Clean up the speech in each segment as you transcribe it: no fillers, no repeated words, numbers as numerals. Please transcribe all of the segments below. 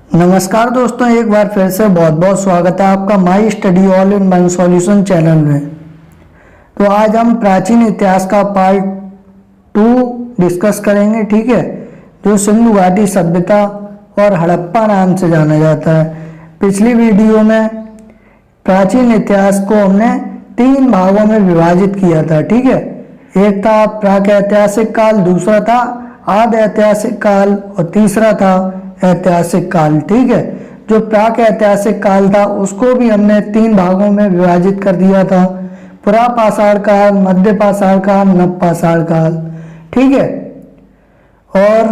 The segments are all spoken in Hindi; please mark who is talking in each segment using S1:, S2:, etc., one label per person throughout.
S1: नमस्कार दोस्तों, एक बार फिर से बहुत बहुत स्वागत है आपका my study all in one solution channel में। तो आज हम प्राचीन इतिहास का पार्ट 2 डिस्कस करेंगे, ठीक है, जो सिंधु घाटी सभ्यता और हड़प्पा नाम से जाना जाता है। पिछली वीडियो में प्राचीन इतिहास को हमने 3 भागों में विभाजित किया था, ठीक है। एक था प्रागैतिहासिक काल, दूसरा था आदि ऐतिहासिक काल और तीसरा था ऐतिहासिक काल, ठीक है। जो प्राक ऐतिहासिक काल था उसको भी हमने 3 भागों में विभाजित कर दिया था, पुरापाषाण काल, मध्य पाषाण काल, नवपाषाण काल, ठीक है। और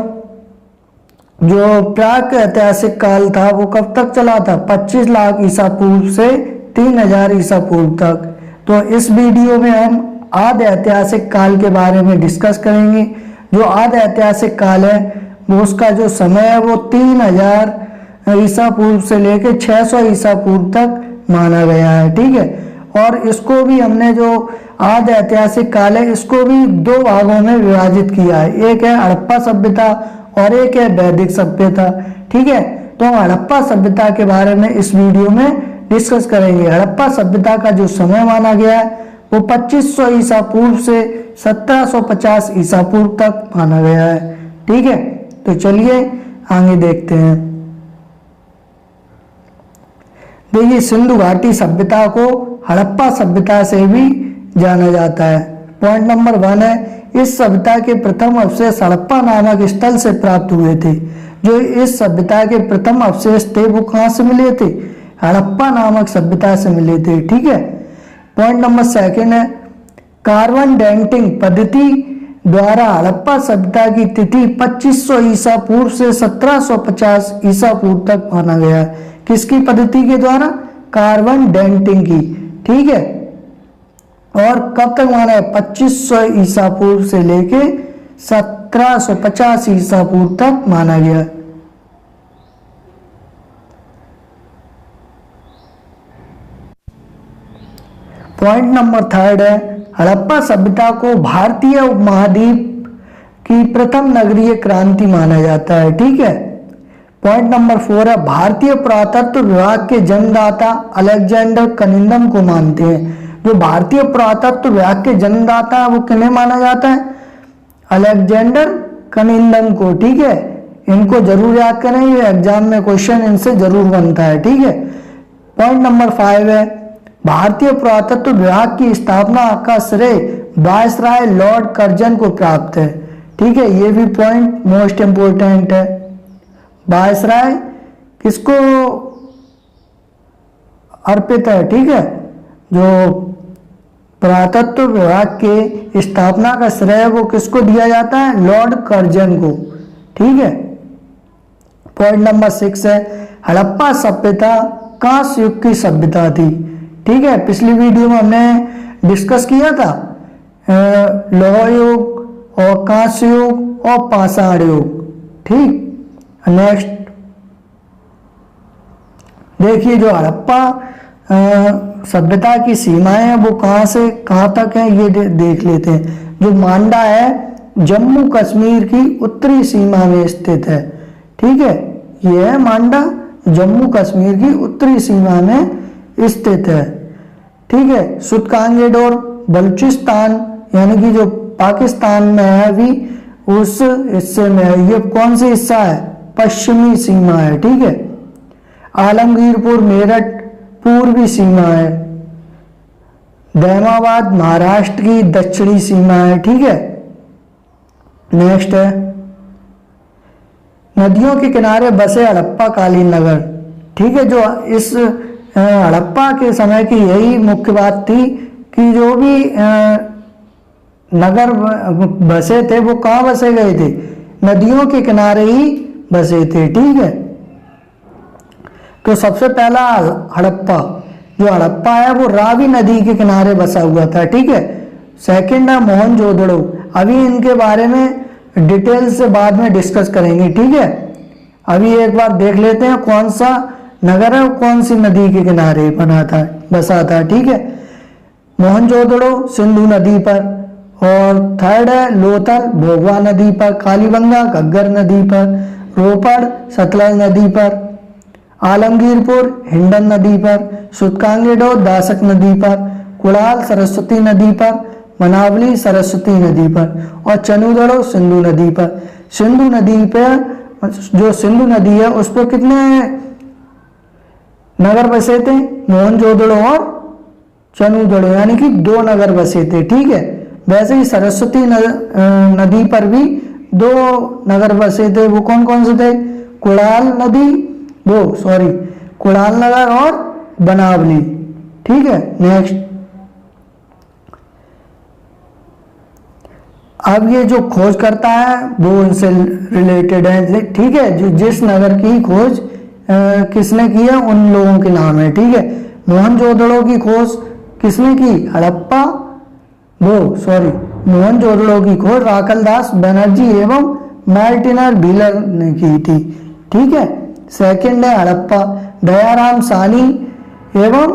S1: जो प्राक ऐतिहासिक काल था वो कब तक चला था? 25 लाख ईसा पूर्व से 3000 ईसा पूर्व तक। तो इस वीडियो में हम आदि ऐतिहासिक काल के बारे में डिस्कस करेंगे। जो आदि ऐतिहासिक काल है वो उसका जो समय है वो 3000 ईसा पूर्व से लेकर 600 ईसा पूर्व तक माना गया है, ठीक है। और इसको भी हमने जो आदि ऐतिहासिक काल है इसको भी 2 भागों में विभाजित किया है। एक है हड़प्पा सभ्यता और एक है वैदिक सभ्यता, ठीक है। तो हम हड़प्पा सभ्यता के बारे में इस वीडियो में डिस्कस करेंगे। हड़प्पा सभ्यता का जो समय माना गया है वो 2500 ईसा पूर्व से 1750 ईसा पूर्व तक माना गया है, ठीक है। तो चलिए आगे देखते हैं। देखिए, सिंधु घाटी सभ्यता को हड़प्पा सभ्यता से भी जाना जाता है। पॉइंट नंबर 1 है, इस सभ्यता के प्रथम अवशेष हड़प्पा नामक स्थल से प्राप्त हुए थे। जो इस सभ्यता के प्रथम अवशेष थे वो कहाँ से मिले थे? हड़प्पा नामक सभ्यता से मिले थे, ठीक है। पॉइंट नंबर 2 है, कार्बन डेटिंग पद्धति द्वारा हड़प्पा सभ्यता की तिथि 2500 ईसा पूर्व से 1750 ईसा पूर्व तक माना गया है। किसकी पद्धति के द्वारा? कार्बन डेटिंग की, ठीक है। और कब तक माना है? 2500 ईसा पूर्व से लेके 1750 ईसा पूर्व तक माना गया। पॉइंट नंबर 3 है, हड़प्पा सभ्यता को भारतीय उपमहाद्वीप की प्रथम नगरीय क्रांति माना जाता है, ठीक है। पॉइंट नंबर 4 है, भारतीय पुरातत्व विभाग के जन्मदाता अलेक्जेंडर कनिंघम को मानते हैं। जो भारतीय पुरातत्व विभाग के जन्मदाता है वो किन्हें माना जाता है? अलेक्जेंडर कनिंघम को, ठीक है। इनको जरूर याद करें, ये एग्जाम में क्वेश्चन इनसे जरूर बनता है, ठीक है। पॉइंट नंबर 5 है, भारतीय पुरातत्व विभाग की स्थापना का श्रेय वायसराय लॉर्ड कर्जन को प्राप्त है, ठीक है। ये भी पॉइंट मोस्ट इंपोर्टेंट है। वायसराय किसको अर्पित है, ठीक है। जो पुरातत्व विभाग के स्थापना का श्रेय वो किसको दिया जाता है? लॉर्ड कर्जन को, ठीक है। पॉइंट नंबर 6 है, हड़प्पा सभ्यता कांस्य युग की सभ्यता थी, ठीक है। पिछली वीडियो में हमने डिस्कस किया था लौह युग और कांस्य युग और पाषाण युग, ठीक। नेक्स्ट देखिए, जो हड़प्पा सभ्यता की सीमाएं हैं वो कहाँ से कहाँ तक है ये देख लेते हैं। जो मांडा है जम्मू कश्मीर की उत्तरी सीमा में स्थित है, ठीक है। ये है मांडा, जम्मू कश्मीर की उत्तरी सीमा में स्थित है, ठीक है। सुतकांगेडोर बलूचिस्तान यानी कि जो पाकिस्तान में है अभी उस हिस्से में है। ये कौन सी हिस्सा है? पश्चिमी सीमा है, ठीक है। आलमगीरपुर मेरठ पूर्वी सीमा है। दैमाबाद महाराष्ट्र की दक्षिणी सीमा है, ठीक है। नेक्स्ट है, नदियों के किनारे बसे हड़प्पा कालीन नगर, ठीक है। जो इस हड़प्पा के समय की यही मुख्य बात थी कि जो भी नगर बसे थे वो कहाँ बसे गए थे? नदियों के किनारे ही बसे थे, ठीक है। तो सबसे पहला हड़प्पा, जो हड़प्पा है वो रावी नदी के किनारे बसा हुआ था, ठीक है। सेकंड है मोहनजोदड़ो, अभी इनके बारे में डिटेल से बाद में डिस्कस करेंगे, ठीक है। अभी एक बार देख लेते हैं कौन सा नगर है कौन सी नदी के किनारे बसा था, ठीक है। मोहनजोदड़ो सिंधु नदी पर, और थर्ड है लोथल भोगवा नदी पर, कालीबंगा घग्गर नदी पर, रोपड़ सतलज नदी पर, आलमगीरपुर हिंडन नदी पर, सुतकांगेडो दासक नदी पर, कुड़ाल सरस्वती नदी पर, मनावली सरस्वती नदी पर और चनूदड़ो सिंधु नदी पर। सिंधु नदी पर, जो सिंधु नदी है उस पर कितने नगर बसे थे? मोहनजोदड़ो और चनूदड़ो, यानी कि 2 नगर बसे थे। ठीक है, वैसे ही सरस्वती नदी पर भी 2 नगर बसे थे। वो कौन कौन से थे? कुड़ाल नगर और बनावली। ठीक है, नेक्स्ट। अब ये जो खोज करता है वो उनसे रिलेटेड है। ठीक है, जो जिस नगर की खोज किसने की है उन लोगों के नाम है। ठीक है, मोहनजोदड़ो की खोज किसने की? मोहनजोदड़ो की खोज राकलदास बनर्जी एवं मार्टिनर व्हीलर ने की थी। ठीक है, सेकंड है हड़प्पा, दयाराम सानी एवं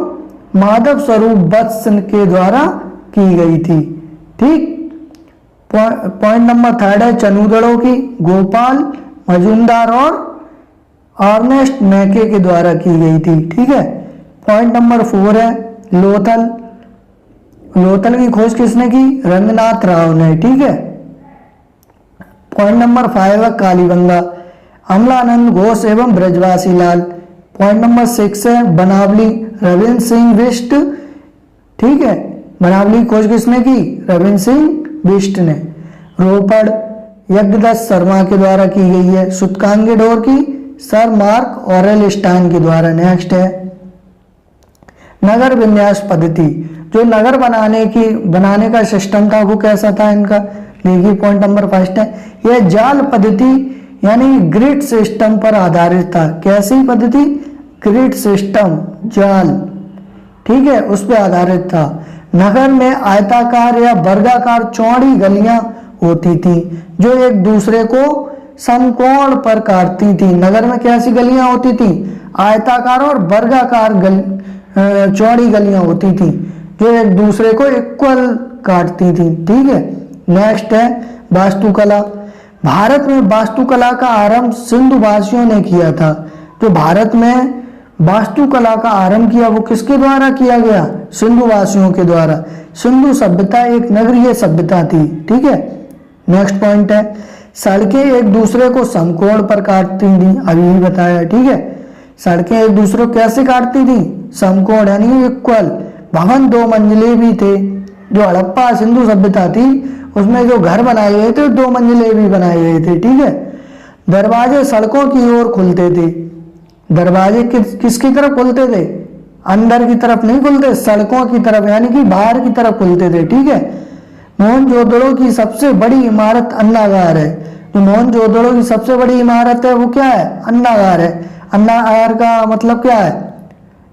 S1: माधव स्वरूप वत्स के द्वारा की गई थी। ठीक, पॉइंट नंबर 3 है चनूदड़ो की, गोपाल मजूमदार और अर्नेस्ट मैके के द्वारा की गई थी। ठीक है, पॉइंट नंबर 4 है लोथल की खोज किसने की? रंगनाथ राव ने। ठीक है, पॉइंट नंबर 5 है कालीबंगा, अमलानंद घोष एवं ब्रजवासी लाल। पॉइंट नंबर 6 है बनावली, रविंद्र सिंह बिष्ट। ठीक है, बनावली खोज किसने की? रविंद्र सिंह बिष्ट ने। रोपड़ यज्ञदत्त शर्मा के द्वारा की गई है। सुतकांगेडोर की सर मार्क ऑरेल स्टाइन के द्वारा। नेक्स्ट है नगर विन्यास पद्धति, जो नगर बनाने का सिस्टम था वो कैसा था इनका? देखिए, पॉइंट नंबर 1 है यह जाल पद्धति यानी ग्रिड सिस्टम पर आधारित था। कैसी पद्धति? ग्रिड सिस्टम, जाल। ठीक है, उस पर आधारित था। नगर में आयताकार या वर्गाकार चौड़ी गलियां होती थी जो एक दूसरे को समकोण पर काटती थी। नगर में कैसी गलियां होती थी? आयताकार और वर्गाकार चौड़ी गलियां होती थी जो एक दूसरे को इक्वल काटती थी। ठीक है, नेक्स्ट है वास्तुकला। भारत में वास्तुकला का आरंभ सिंधु वासियों ने किया था। जो भारत में वास्तुकला का आरंभ किया वो किसके द्वारा किया गया? सिंधु वासियों के द्वारा। सिंधु सभ्यता एक नगरीय सभ्यता थी। ठीक है, नेक्स्ट पॉइंट है सड़कें एक दूसरे को समकोण पर काटती थी। अभी ही बताया। ठीक है, सड़कें एक दूसरे को कैसे काटती थी? समकोण यानी इक्वल। भवन 2 मंजिले भी थे। जो हड़प्पा सिंधु सभ्यता थी उसमें जो घर बनाए गए थे 2 मंजिले भी बनाए गए थे। ठीक है, दरवाजे सड़कों की ओर खुलते थे। दरवाजे किसकी तरफ खुलते थे? अंदर की तरफ नहीं खुलते, सड़कों की तरफ यानी कि बाहर की तरफ खुलते थे। ठीक है, मोहनजोदड़ो की सबसे बड़ी इमारत अन्नागार है। जो मोहनजोदड़ो की सबसे बड़ी इमारत है वो क्या है? अन्नागार है। अन्नागार का मतलब क्या है?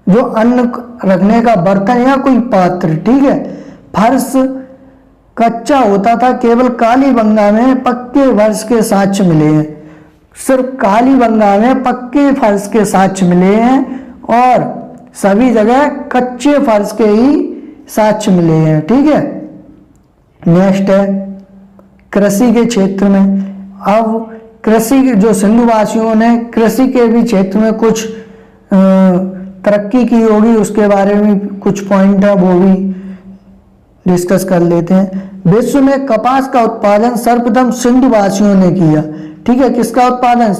S1: जो अन्न रखने का बर्तन या कोई पात्र। ठीक है, फर्श कच्चा होता था। केवल कालीबंगा में पक्के फर्श के साक्ष्य मिले हैं। सिर्फ कालीबंगा में पक्के फर्श के साक्ष्य मिले हैं और सभी जगह कच्चे फर्श के ही साक्ष्य मिले हैं। ठीक है, नेक्स्ट है कृषि के क्षेत्र में। अब कृषि जो सिंधु वासियों ने कृषि के भी क्षेत्र में कुछ तरक्की की होगी, उसके बारे में कुछ पॉइंट है वो भी डिस्कस कर लेते हैं। विश्व में कपास का उत्पादन सर्वप्रथम सिंधु वासियों ने किया। ठीक है, किसका उत्पादन?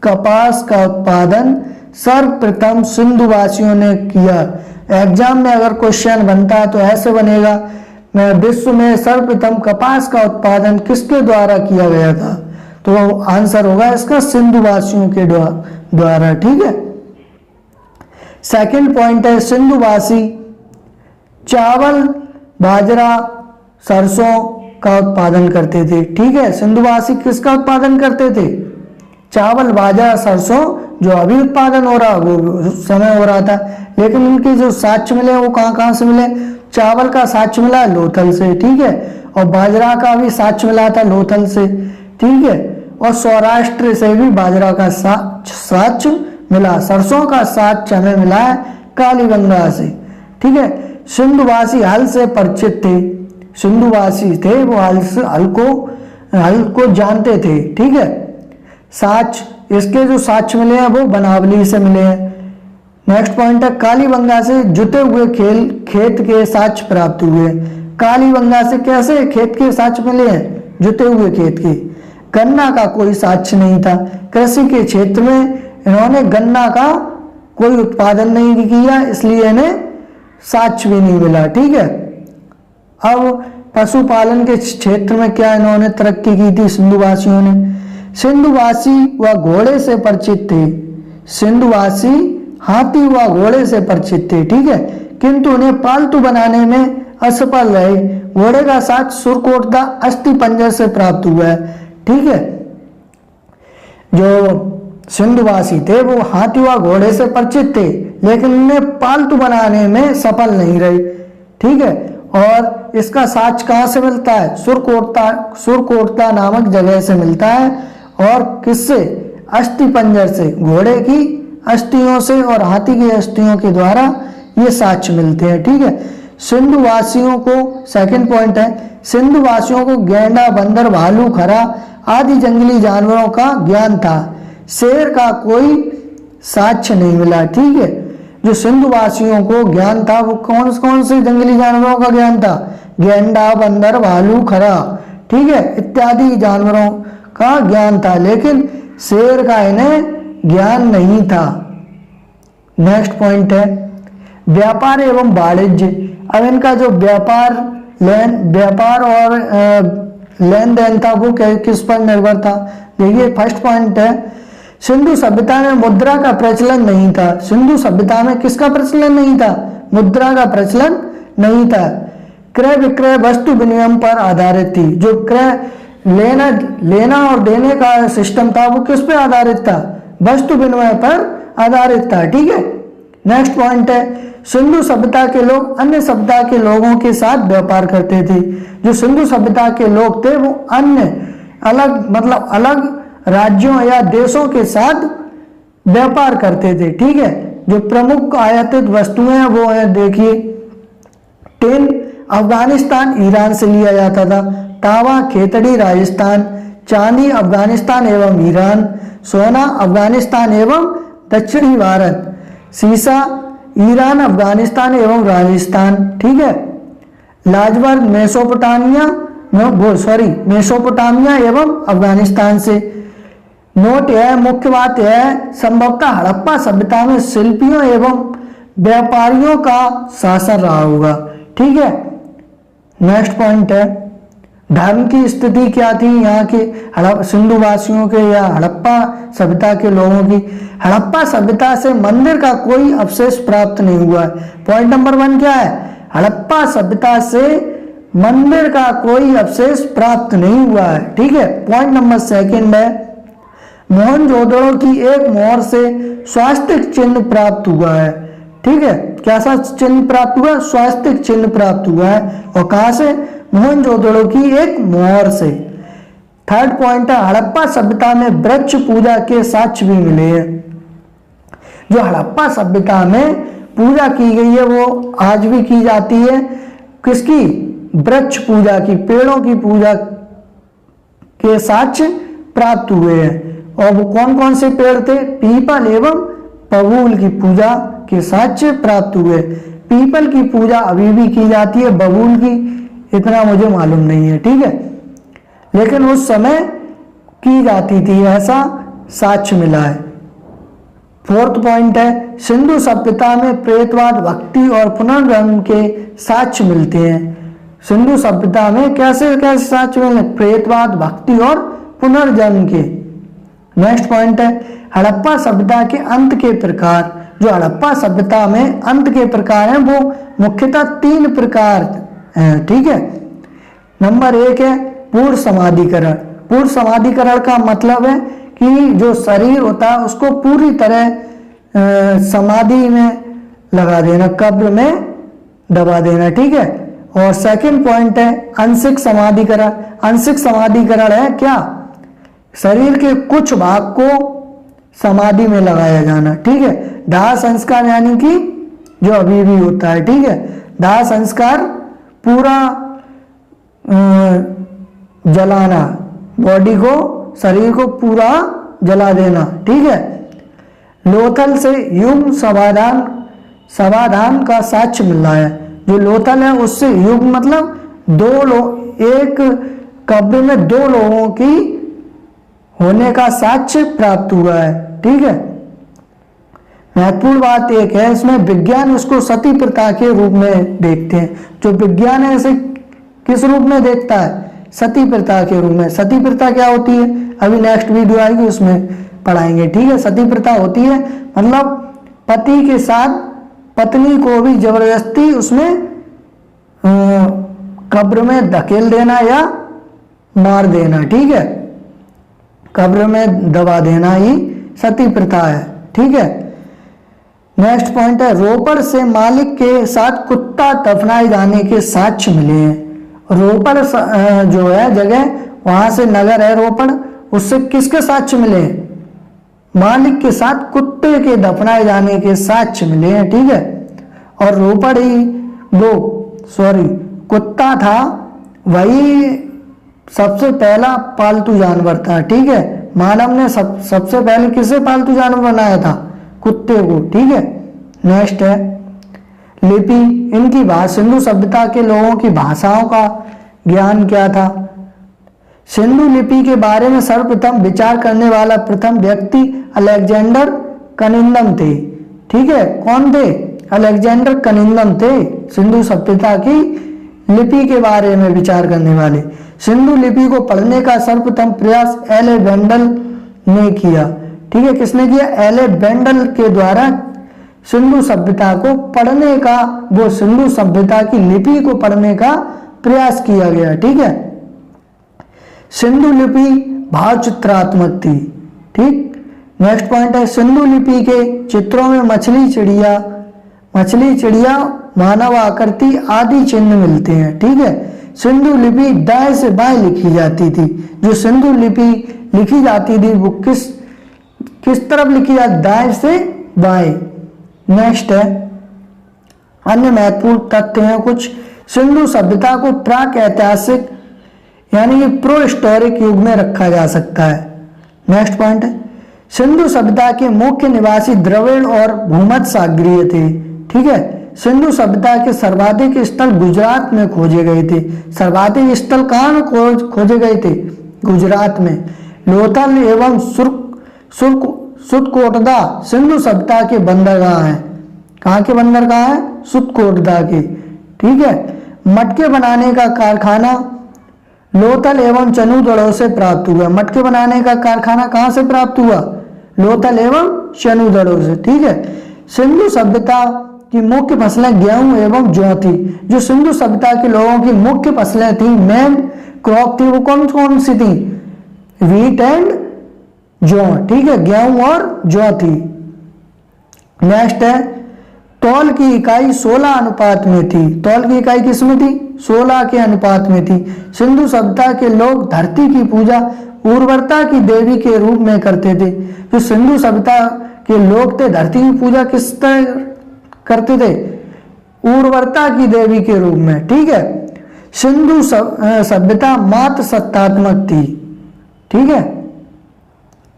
S1: कपास का उत्पादन सर्वप्रथम सिंधु वासियों ने किया। एग्जाम में अगर क्वेश्चन बनता है तो ऐसे बनेगा, विश्व में सर्वप्रथम कपास का उत्पादन किसके द्वारा किया गया था? तो आंसर होगा इसका सिंधु वासियों के द्वारा। ठीक है, सेकंड पॉइंट है सिंधुवासी चावल, बाजरा, सरसों का उत्पादन करते थे। ठीक है, सिंधुवासी किसका उत्पादन करते थे? चावल, बाजरा, सरसों। जो अभी उत्पादन हो रहा वो उस समय हो रहा था, लेकिन उनके जो साक्ष्य मिले वो कहाँ से मिले? चावल का साक्ष्य मिला लोथल से। ठीक है, और बाजरा का भी साक्ष्य मिला था लोथल से। ठीक है, और सौराष्ट्र से भी बाजरा का साक्ष्य मिला। सरसों का साक्ष्य हमें मिला है कालीबंगा से। ठीक है, सिंधुवासी हल से परिचित थे। सिंधुवासी थे वो हल को जानते थे। ठीक है, साक्ष्य इसके जो साक्ष्य मिले हैं वो बनावली से मिले हैं। नेक्स्ट पॉइंट है कालीबंगा से जुते हुए खेत के साक्ष्य प्राप्त हुए। कालीबंगा से कैसे खेत के साक्ष्य मिले हैं? जुते हुए खेत के। गन्ना का कोई साक्ष्य नहीं था। कृषि के क्षेत्र में इन्होंने गन्ना का कोई उत्पादन नहीं किया, इसलिए इन्हें साक्ष्य भी नहीं मिला। ठीक है। अब पशुपालन के क्षेत्र में क्या इन्होंने तरक्की की थी सिंधुवासियों ने? सिंधुवासी व घोड़े से परिचित थे। सिंधुवासी हाथी व घोड़े से परिचित थे। ठीक है, किंतु उन्हें पालतू बनाने में असफल रहे। घोड़े का साक्ष्य सुरकोटदा अस्थि पंजर से प्राप्त हुआ है। ठीक है, जो सिंधुवासी थे वो हाथी व घोड़े से परिचित थे, लेकिन उन्हें पालतू बनाने में सफल नहीं रहे। ठीक है, और इसका साक्ष्य कहाँ से मिलता है? सुरकोटदा नामक जगह से मिलता है। और किससे? अस्थि पंजर से, घोड़े की अस्थियों से और हाथी की अस्थियों के द्वारा ये साक्ष्य मिलते हैं। ठीक है, सिंधुवासियों को, सेकंड पॉइंट है, सिंधुवासियों को गैंडा, बंदर, भालू, खरा आदि जंगली जानवरों का ज्ञान था। शेर का कोई साक्ष्य नहीं मिला। ठीक है, जो सिंधुवासियों को ज्ञान था वो कौन से जंगली जानवरों का ज्ञान था? गैंडा, बंदर, भालू, खरा, ठीक है, इत्यादि जानवरों का ज्ञान था, लेकिन शेर का इन्हें ज्ञान नहीं था। नेक्स्ट पॉइंट है व्यापार एवं वाणिज्य। अब इनका जो व्यापार और लेन देन था वो किस पर निर्भर था? देखिए, फर्स्ट पॉइंट है सिंधु सभ्यता में मुद्रा का प्रचलन नहीं था। सिंधु सभ्यता में किसका प्रचलन नहीं था? मुद्रा का प्रचलन नहीं था। क्रय विक्रय वस्तु विनिमय पर आधारित थी। जो क्रय लेना और देने का सिस्टम था वो किस पे आधारित था? वस्तु विनिमय पर आधारित था। ठीक है, नेक्स्ट पॉइंट है सिंधु सभ्यता के लोग अन्य सभ्यता के लोगों के साथ व्यापार करते थे। जो सिंधु सभ्यता के लोग थे वो अन्य अलग राज्यों या देशों के साथ व्यापार करते थे। ठीक है, जो प्रमुख आयातित वस्तुएं हैं वो है, देखिए, टिन अफगानिस्तान ईरान से लिया जाता था। तांबा खेतड़ी राजस्थान, चांदी अफगानिस्तान एवं ईरान, सोना अफगानिस्तान एवं दक्षिणी भारत, सीसा ईरान, अफगानिस्तान एवं राजस्थान। ठीक है, लाजवर मेसोपोटामिया एवं अफगानिस्तान से। नोट है, मुख्य बात है, संभवतः हड़प्पा सभ्यता में शिल्पियों एवं व्यापारियों का शासन रहा होगा। ठीक है, नेक्स्ट पॉइंट है धर्म की स्थिति क्या थी यहाँ के सिंधुवासियों के या हड़प्पा सभ्यता के लोगों की। हड़प्पा सभ्यता से मंदिर का कोई अवशेष प्राप्त नहीं हुआ है। पॉइंट नंबर 1 क्या है? हड़प्पा सभ्यता से मंदिर का कोई अवशेष प्राप्त नहीं हुआ है। ठीक है, पॉइंट नंबर 2 है मोहनजोदड़ो की एक मोहर से स्वास्तिक चिन्ह प्राप्त हुआ है। ठीक है, कैसा चिन्ह प्राप्त हुआ? स्वास्तिक चिन्ह प्राप्त हुआ है। और कहां से? मोहनजोदड़ो की एक मोहर से। थर्ड पॉइंट है हड़प्पा सभ्यता में वृक्ष पूजा के साक्ष्य भी मिले हैं। जो हड़प्पा सभ्यता में पूजा की गई है वो आज भी की जाती है। किसकी? वृक्ष पूजा की, पेड़ों की पूजा के साक्ष्य प्राप्त हुए हैं। और वो कौन कौन से पेड़ थे? पीपल एवं बबूल की पूजा के साक्ष्य प्राप्त हुए। पीपल की पूजा अभी भी की जाती है, बबूल की इतना मुझे मालूम नहीं है। ठीक है, लेकिन उस समय की जाती थी, ऐसा साक्ष्य मिला है। फोर्थ पॉइंट है सिंधु सभ्यता में प्रेतवाद, भक्ति और पुनर्जन्म के साक्ष्य मिलते हैं। सिंधु सभ्यता में कैसे कैसे साक्ष्य मिले? प्रेतवाद, भक्ति और पुनर्जन्म के। नेक्स्ट पॉइंट है हड़प्पा सभ्यता के अंत के प्रकार। जो हड़प्पा सभ्यता में अंत के प्रकार हैं वो मुख्यतः 3 प्रकार हैं। ठीक है, नंबर 1 है पूर्ण समाधिकरण। पूर्ण समाधिकरण का मतलब है कि जो शरीर होता है उसको पूरी तरह समाधि में लगा देना, कब्र में दबा देना। ठीक है, और सेकंड पॉइंट है आंशिक समाधिकरण। आंशिक समाधिकरण है क्या? शरीर के कुछ भाग को समाधि में लगाया जाना। ठीक है, दाह संस्कार यानी कि जो अभी भी होता है। ठीक है, दाह संस्कार पूरा जलाना, बॉडी को, शरीर को पूरा जला देना। ठीक है, लोथल से युग्म समाधान का साक्ष्य मिल रहा है। जो लोथल है उससे युग्म मतलब दो लोग, एक कब्र में दो लोगों की होने का साक्ष्य प्राप्त हुआ है। ठीक है, महत्वपूर्ण बात एक है इसमें, विज्ञान इसको सती प्रथा के रूप में देखते हैं। जो विज्ञान है इसे किस रूप में देखता है? सती प्रथा के रूप में। सती प्रथा क्या होती है अभी नेक्स्ट वीडियो आएगी उसमें पढ़ाएंगे। ठीक है, सती प्रथा होती है मतलब पति के साथ पत्नी को भी जबरदस्ती उसमें कब्र में धकेल देना या मार देना। ठीक है, कब्र में दबा देना ही सती प्रथा है। ठीक है, नेक्स्ट पॉइंट है, रोपड़ से मालिक के साथ कुत्ता दफनाए जाने के साक्ष्य मिले हैं। रोपड़ जो है जगह, वहां से नगर है रोपड़, उससे किसके साक्ष्य मिले हैं? मालिक के साथ कुत्ते के दफनाए जाने के साक्ष्य मिले हैं। ठीक है, और रोपड़ ही कुत्ता था, वही सबसे पहला पालतू जानवर था। ठीक है, मानव ने सबसे पहले किसे पालतू जानवर बनाया था? कुत्ते को। ठीक है, नेक्स्ट है लिपि, इनकी भाषा, सिंधु सभ्यता के लोगों की भाषाओं का ज्ञान क्या था? सिंधु लिपि के बारे में सर्वप्रथम विचार करने वाला प्रथम व्यक्ति अलेक्जेंडर कनिंदम थे। ठीक है, कौन थे? अलेक्जेंडर कनिंदम थे सिंधु सभ्यता की लिपि के बारे में विचार करने वाले। सिंधु लिपि को पढ़ने का सर्वप्रथम प्रयास एले बेंडल ने किया। ठीक है, किसने किया? एले बेंडल के द्वारा सिंधु सभ्यता को पढ़ने का, वो सिंधु सभ्यता की लिपि को पढ़ने का प्रयास किया गया। ठीक है, सिंधु लिपि भाव चित्रात्मक थी। ठीक, नेक्स्ट पॉइंट है, सिंधु लिपि के चित्रों में मछली चिड़िया मानव आकृति आदि चिन्ह मिलते हैं। ठीक है, सिंधु लिपि दाएं से बाएं लिखी जाती थी। जो सिंधु लिपि लिखी जाती थी वो किस तरफ लिखी जाती? दाएं से बाएं। नेक्स्ट है, अन्य महत्वपूर्ण तथ्य हैं कुछ। सिंधु सभ्यता को प्राक ऐतिहासिक यानी कि प्रो हिस्टोरिक युग में रखा जा सकता है। नेक्स्ट पॉइंट है, सिंधु सभ्यता के मुख्य निवासी द्रविड़ और भूमध्य सागरीय थे। ठीक है, सिंधु सभ्यता के सर्वाधिक स्थल गुजरात में खोजे गए थे। सर्वाधिक स्थल कहाँ में खोजे गए थे? गुजरात में। लोथल एवं सुतकोटदा सिंधु सभ्यता के बंदरगाह हैं। कहाँ के बंदरगाह हैं? सुतकोटदा के। ठीक है, मटके बनाने का कारखाना लोथल एवं चनूदड़ों से प्राप्त हुआ। मटके बनाने का कारखाना कहाँ से प्राप्त हुआ? लोथल एवं चनूदड़ों से। ठीक है, सिंधु सभ्यता की मुख्य फसलें गेहूं एवं जौ थी। जो सिंधु सभ्यता के लोगों की मुख्य फसलें थी, मेन क्रॉप थी, वो कौन कौन सी थी? व्हीट एंड जौ। ठीक है, गेहूं और जौ थी। नेक्स्ट है, तौल की इकाई 16 अनुपात में थी। तौल की इकाई किसमें थी? 16 के अनुपात में थी। सिंधु सभ्यता के लोग धरती की पूजा उर्वरता की देवी के रूप में करते थे। जो सिंधु सभ्यता के लोग थे, धरती की पूजा किस तरह करते थे? उर्वरता की देवी के रूप में। ठीक है, सिंधु सभ्यता मात्र सत्तात्मक थी। ठीक है,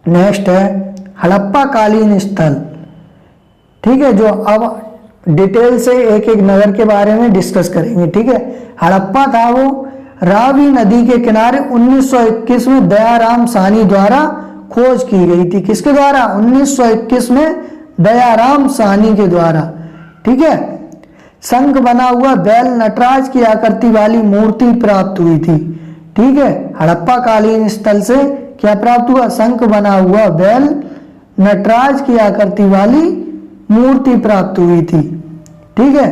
S1: नेक्स्ट है हड़प्पा कालीन स्थल। ठीक है, जो अब डिटेल से एक एक नगर के बारे में डिस्कस करेंगे। ठीक है, हड़प्पा था वो रावी नदी के किनारे 1921 में दयाराम साहनी द्वारा खोज की गई थी। किसके द्वारा? 1921 में दयाराम साहनी के द्वारा। ठीक है, शंख बना हुआ बैल नटराज की आकृति वाली मूर्ति प्राप्त हुई थी। ठीक है, हड़प्पा कालीन स्थल से क्या प्राप्त हुआ? शंख बना हुआ बैल नटराज की आकृति वाली मूर्ति प्राप्त हुई थी। ठीक है,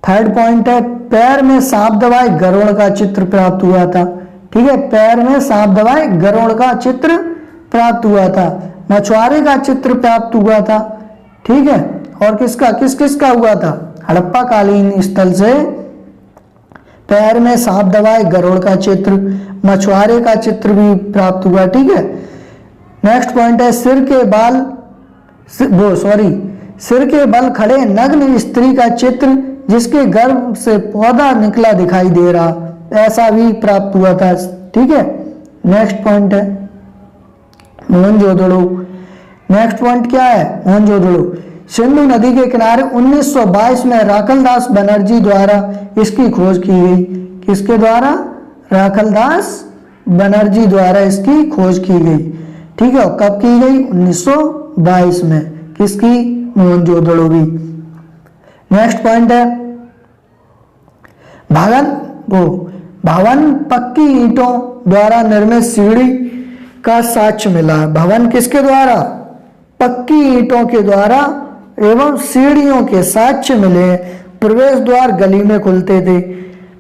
S1: थर्ड पॉइंट है, पैर में सांप दबाए गरुड़ का चित्र प्राप्त हुआ था। ठीक है, पैर में सांप दबाए गरुड़ का चित्र प्राप्त हुआ था। मछुआरे का चित्र प्राप्त हुआ था। ठीक है, और किसका हुआ था? हड़प्पा कालीन स्थल से पैर में सांप दबाए गरुड़ का चित्र, मछुआरे का चित्र भी प्राप्त हुआ। ठीक है, नेक्स्ट पॉइंट है, सिर के बल खड़े नग्न स्त्री का चित्र जिसके गर्भ से पौधा निकला दिखाई दे रहा, ऐसा भी प्राप्त हुआ था। ठीक है, नेक्स्ट पॉइंट है मोहनजोदड़ो। नेक्स्ट पॉइंट क्या है, मोहनजोदड़ो। सिंधु नदी के किनारे 1922 में राखलदास बनर्जी द्वारा इसकी खोज की गई। किसके द्वारा? राखलदास बनर्जी द्वारा इसकी खोज की गई। ठीक है, कब की गई? 1922 में। किसकी? मोहनजोदड़ो की। नेक्स्ट पॉइंट है भवन पक्की ईंटों द्वारा निर्मित सीढ़ी का साक्ष्य मिला। भवन किसके द्वारा? पक्की ईंटों के द्वारा एवं सीढ़ियों के साक्ष्य मिले। प्रवेश द्वार गली में खुलते थे।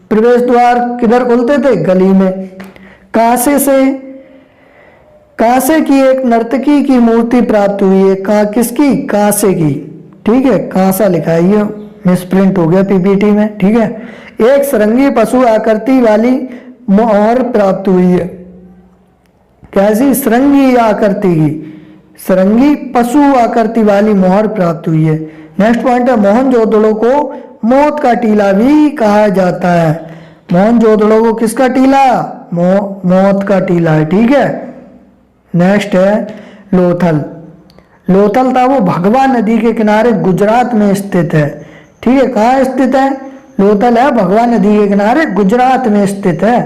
S1: प्रवेश द्वार किधर खुलते थे? गली में। कांसे की एक नर्तकी की मूर्ति प्राप्त हुई है। किसकी? कांसे की। ठीक है, कांसा लिखा है, ये मिसप्रिंट हो गया पीपीटी में। ठीक है, एक सरंगी पशु आकृति वाली मोहर प्राप्त हुई है। कैसी? सरंगी आकृति की, सरंगी पशु आकृति वाली मोहर प्राप्त हुई है। नेक्स्ट पॉइंट है मोहनजोदड़ो को मौत का टीला भी कहा जाता है। मोहनजोदड़ो को किसका टीला? मौत का टीला है। ठीक है, नेक्स्ट है लोथल। लोथल था वो भगवा नदी के किनारे गुजरात में स्थित है। ठीक है, कहाँ स्थित है? लोथल है भगवा नदी के किनारे गुजरात में स्थित है।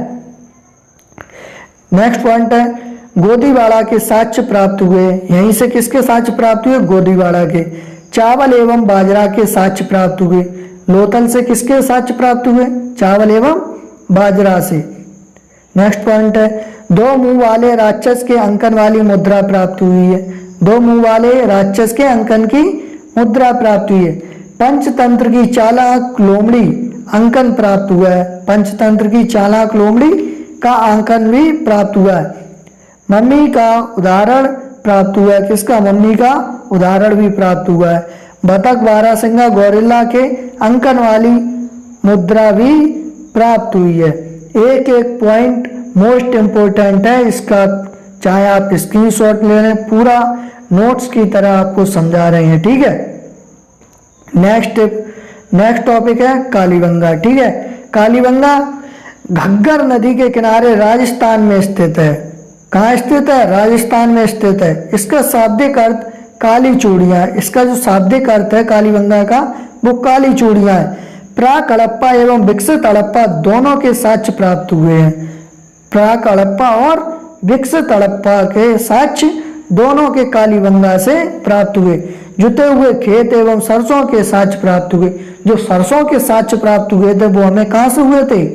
S1: नेक्स्ट पॉइंट है गोदीवाड़ा के साक्ष्य प्राप्त हुए। यहीं से किसके साक्ष्य प्राप्त हुए? गोदीवाड़ा के। चावल एवं बाजरा के साक्ष्य प्राप्त हुए। लोथल से किसके साक्ष्य प्राप्त हुए? चावल एवं बाजरा से। नेक्स्ट पॉइंट है दो मुंह वाले राक्षस के अंकन वाली मुद्रा प्राप्त हुई है। दो मुंह वाले राक्षस के अंकन की मुद्रा प्राप्त हुई है। पंचतंत्र की चालाक लोमड़ी अंकन प्राप्त हुआ है। पंचतंत्र की चालाक लोमड़ी का अंकन भी प्राप्त हुआ है। मम्मी का उदाहरण प्राप्त हुआ है। किसका? मम्मी का उदाहरण भी प्राप्त हुआ है। बतख बारहसिंगा गौरिल्ला के अंकन वाली मुद्रा भी प्राप्त हुई है। एक एक पॉइंट मोस्ट इंपोर्टेंट है इसका, चाहे आप स्क्रीनशॉट ले लें, पूरा नोट्स की तरह आपको समझा रहे हैं। ठीक है, नेक्स्ट टॉपिक है कालीबंगा। ठीक है, कालीबंगा घग्गर नदी के किनारे राजस्थान में स्थित है। कहाँ स्थित है? राजस्थान में स्थित है। इसका शाब्दिक अर्थ काली चूड़ियां। इसका जो शाब्दिक अर्थ है कालीबंगा का, वो काली चूड़ियां है। प्राक हड़प्पा एवं विकसित हड़प्पा दोनों के साक्ष्य प्राप्त हुए हैं। प्राक हड़प्पा और विकसित हड़प्पा के साक्ष्य दोनों के कालीबंगा से प्राप्त हुए। जुते हुए खेत एवं सरसों के साक्ष्य प्राप्त हुए। जो सरसों के साक्ष्य प्राप्त हुए थे वो हमें कहाँ से हुए थे?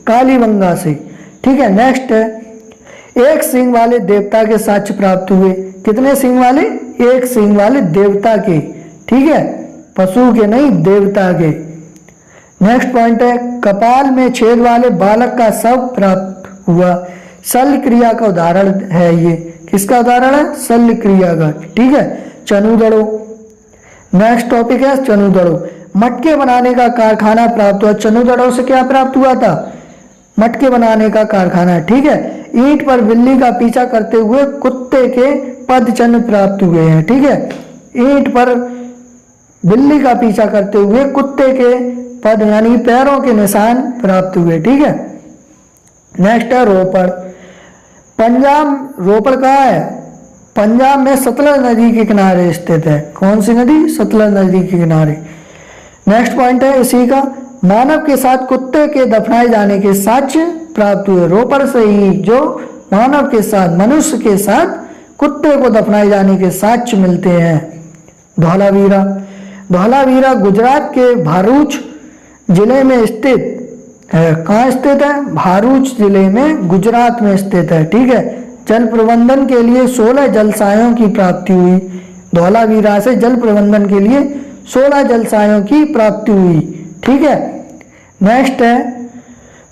S1: कालीबंगा से। ठीक है, नेक्स्ट है एक सींग वाले देवता के साक्ष्य प्राप्त हुए। कितने सींग वाले? एक सींग वाले देवता के। ठीक है, पशु के नहीं, देवता के। नेक्स्ट पॉइंट है कपाल में छेद वाले बालक का शव प्राप्त हुआ। शल्य क्रिया का उदाहरण है ये। किसका उदाहरण है? शल्य क्रिया का। ठीक है, चनूदड़ो। नेक्स्ट टॉपिक है चनूदड़ो। मटके बनाने का कारखाना प्राप्त हुआ। चनूदड़ो से क्या प्राप्त हुआ था? मटके बनाने का कारखाना। ठीक है, ईंट पर बिल्ली का पीछा करते हुए कुत्ते के पद चिन्ह प्राप्त हुए हैं। ठीक है, ईंट पर बिल्ली का पीछा करते हुए कुत्ते के पद यानी पैरों के निशान प्राप्त हुए। ठीक है, नेक्स्ट है रोपड़। पंजाब, रोपड़ कहाँ है? पंजाब में सतलज नदी के किनारे स्थित है। कौन सी नदी? सतलज नदी के किनारे। नेक्स्ट पॉइंट है इसी का मानव के साथ कुत्ते के दफनाए जाने के साक्ष्य प्राप्त हुए। रोपड़ से ही जो मानव के साथ, मनुष्य के साथ कुत्ते को दफनाए जाने के साक्ष्य मिलते हैं। धौलावीरा। धौलावीरा गुजरात के भारूच जिले में स्थित है। कहाँ स्थित है? भारूच जिले में, गुजरात में स्थित है। ठीक है, जल प्रबंधन के लिए 16 जलसायों की प्राप्ति हुई। धौलावीरा से जल प्रबंधन के लिए 16 जलसायों की प्राप्ति हुई। ठीक है, नेक्स्ट है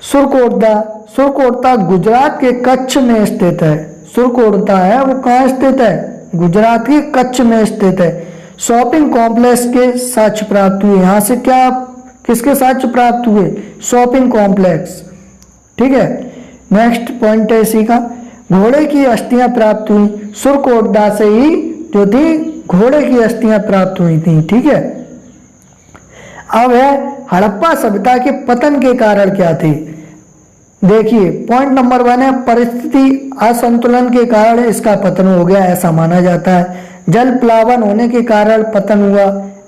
S1: सुरकोटदा। सुरकोटदा गुजरात के कच्छ में स्थित है। सुरकोटदा है वो कहाँ स्थित है? गुजरात के कच्छ में स्थित है। शॉपिंग कॉम्प्लेक्स के साक्ष्य प्राप्त हुए। यहाँ से क्या, किसके साक्ष्य प्राप्त हुए? Shopping complex. ठीक है, नेक्स्ट पॉइंट है इसी का घोड़े की अस्थियां प्राप्त हुई। सुरकोटदा से ही जो थी घोड़े की अस्थियां प्राप्त हुई थी। ठीक है, अब है हड़प्पा सभ्यता के पतन के कारण क्या थे। देखिए पॉइंट नंबर 1 है परिस्थिति असंतुलन के कारण इसका पतन हो गया, ऐसा माना जाता है। जल प्लावन होने के कारण पतन हुआ,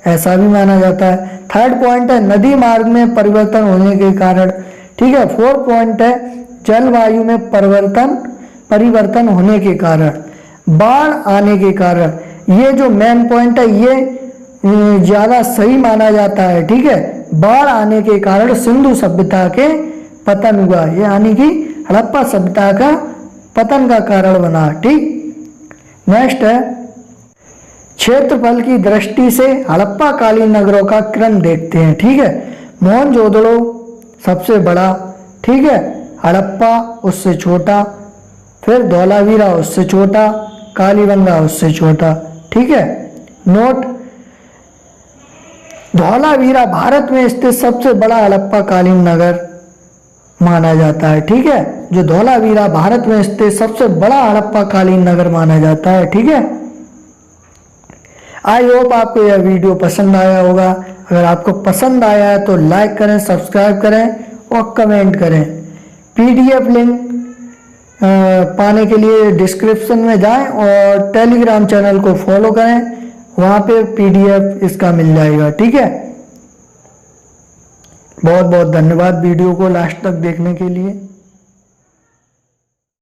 S1: ऐसा भी माना जाता है। थर्ड पॉइंट है नदी मार्ग में परिवर्तन होने के कारण, ठीक है। फोर्थ पॉइंट है जलवायु में परिवर्तन होने के कारण, बाढ़ आने के कारण। ये जो मेन पॉइंट है ये ज्यादा सही माना जाता है, ठीक है। बाढ़ आने के कारण सिंधु सभ्यता के पतन हुआ, यानी कि हड़प्पा सभ्यता का पतन का कारण बना, ठीक। नेक्स्ट है क्षेत्रफल की दृष्टि से हड़प्पा कालीन नगरों का क्रम देखते हैं, ठीक है। मोहनजोदड़ो सबसे बड़ा, ठीक है, हड़प्पा उससे छोटा, फिर धौलावीरा उससे छोटा, कालीबंगा उससे छोटा, ठीक है। नोट, धौलावीरा भारत में स्थित सबसे बड़ा हड़प्पा कालीन नगर माना जाता है, ठीक है। जो धौलावीरा भारत में स्थित सबसे बड़ा हड़प्पा कालीन नगर माना जाता है, ठीक है। आई होप आपको यह वीडियो पसंद आया होगा। अगर आपको पसंद आया है तो लाइक करें, सब्सक्राइब करें और कमेंट करें। पीडीएफ लिंक पाने के लिए डिस्क्रिप्शन में जाएं और टेलीग्राम चैनल को फॉलो करें, वहां पे पीडीएफ इसका मिल जाएगा, ठीक है। बहुत बहुत धन्यवाद वीडियो को लास्ट तक देखने के लिए।